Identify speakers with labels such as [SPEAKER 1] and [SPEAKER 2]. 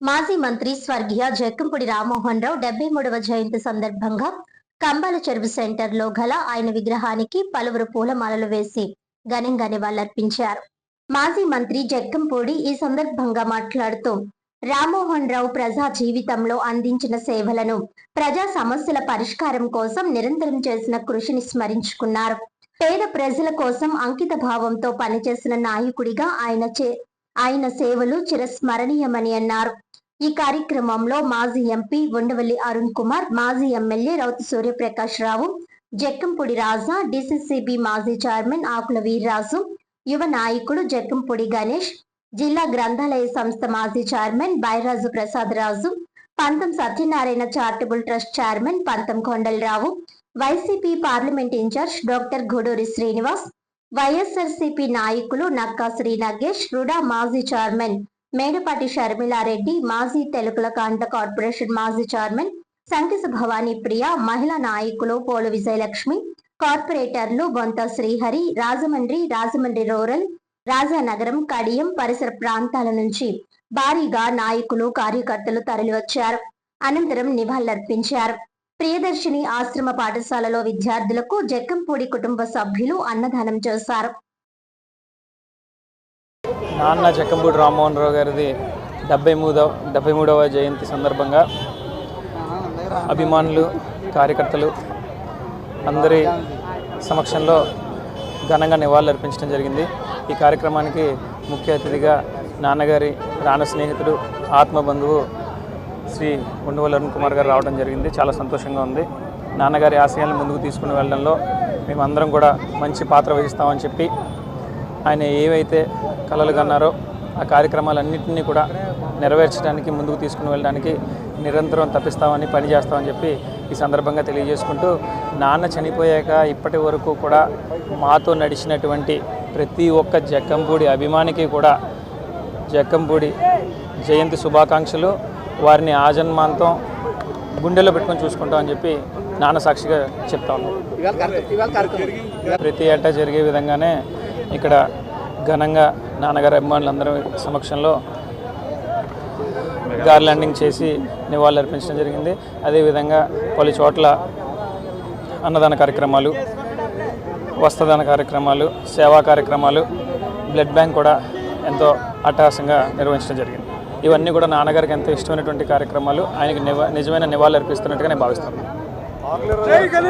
[SPEAKER 1] మాజీ మంత్రి స్వర్గీయ జక్కంపూడి రామ్మోహన్ రావు 73వ జయంతి సందర్భంగా కంబాల చెరువు సెంటర్లో గల ఆయన విగ్రహానికి పలువురు పూలమాలలు వేసి ఘనంగా నివాళులర్పించారు. మాజీ మంత్రి జక్కంపూడి ఈ సందర్భంగా మాట్లాడుతూ రామ్మోహన్ రావు ప్రజా జీవితంలో అందించిన సేవలను, ప్రజా సమస్యల పరిష్కారం కోసం నిరంతరం చేసిన కృషిని స్మరించుకున్నారు. పేద ప్రజల కోసం అంకిత భావంతో పనిచేసిన నాయకుడిగా ఆయన సేవలు చిరస్మరణీయమని అన్నారు. ఈ కార్యక్రమంలో మాజీ ఎంపీ ఉండవల్లి అరుణ్ కుమార్, మాజీ ఎమ్మెల్యే రౌతు సూర్యప్రకాష్ రావు, జక్కంపూడి రాజా, డిసిసిబి మాజీ చైర్మన్ ఆకుల వీర్రాజు, యువ నాయకుడు జక్కంపూడి గణేష్, జిల్లా గ్రంథాలయ సంస్థ మాజీ చైర్మన్ బైరాజు ప్రసాద్ రాజు, పంతం Satyanarayana charitable trust chairman Pantham Kondala Rao, YCP parliament in-charge doctor Guduri Srinivas, YSRCP నాయకులు నక్కా శ్రీ నగేష్, రుడా మాజీ చైర్మన్ మేడపాటి షర్మిలారెడ్డి, మాజీ తెలుగులకాండ కార్పొరేషన్ మాజీ చైర్మన్ సంకిస భవానీ ప్రియ, మహిళా నాయకులు పోలు విజయలక్ష్మి, కార్పొరేటర్లు బొంత శ్రీహరి, రాజమండ్రి రూరల్, రాజానగరం, కడియం పరిసర ప్రాంతాల నుంచి భారీగా నాయకులు, కార్యకర్తలు తరలివచ్చారు. అనంతరం నివాళులర్పించారు. ప్రియదర్శిని ఆశ్రమ పాఠశాలలో విద్యార్థులకు జక్కంపూడి కుటుంబ సభ్యులు అన్నదానం చేశారు.
[SPEAKER 2] నాన్న జక్కంపూడి రామ్మోహన్ రావు గారిది 73వ జయంతి సందర్భంగా అభిమానులు, కార్యకర్తలు అందరి సమక్షంలో ఘనంగా నివాళులర్పించడం జరిగింది. ఈ కార్యక్రమానికి ముఖ్య అతిథిగా నాన్నగారి ప్రాణ స్నేహితుడు, ఆత్మబంధువు శ్రీ ఉండవల్లి అరుణ్ కుమార్ గారు రావడం జరిగింది. చాలా సంతోషంగా ఉంది. నాన్నగారి ఆశయాలను ముందుకు తీసుకుని వెళ్ళడంలో మేమందరం కూడా మంచి పాత్ర వహిస్తామని చెప్పి ఆయన ఏవైతే కలలు కన్నారో ఆ కార్యక్రమాలన్నింటినీ కూడా నెరవేర్చడానికి, ముందుకు తీసుకుని వెళ్ళడానికి నిరంతరం తప్పిస్తామని, పనిచేస్తామని చెప్పి ఈ సందర్భంగా తెలియజేసుకుంటూ, నాన్న చనిపోయాక ఇప్పటి వరకు కూడా మాతో నడిచినటువంటి ప్రతి ఒక్క జక్కంపూడి అభిమానికి కూడా జక్కంపూడి జయంతి శుభాకాంక్షలు. వారిని ఆజన్మాంతం గుండెలో పెట్టుకొని చూసుకుంటామని చెప్పి నాన్న సాక్షిగా చెప్తా ఉన్నాం. ప్రతి ఏటా జరిగే విధంగానే ఇక్కడ ఘనంగా నాన్నగారి అభిమానులందరి సమక్షంలో గార్ ల్యాండింగ్ చేసి నివాళులర్పించడం జరిగింది. అదేవిధంగా పలు చోట్ల అన్నదాన కార్యక్రమాలు, వస్త్రదాన కార్యక్రమాలు, సేవా కార్యక్రమాలు, బ్లడ్ బ్యాంక్ కూడా ఎంతో అట్టహాసంగా నిర్వహించడం జరిగింది. ఇవన్నీ కూడా నాన్నగారికి ఎంతో ఇష్టమైనటువంటి కార్యక్రమాలు. ఆయనకి నిజమైన నివాళులర్పిస్తున్నట్టుగా నేను భావిస్తున్నాను.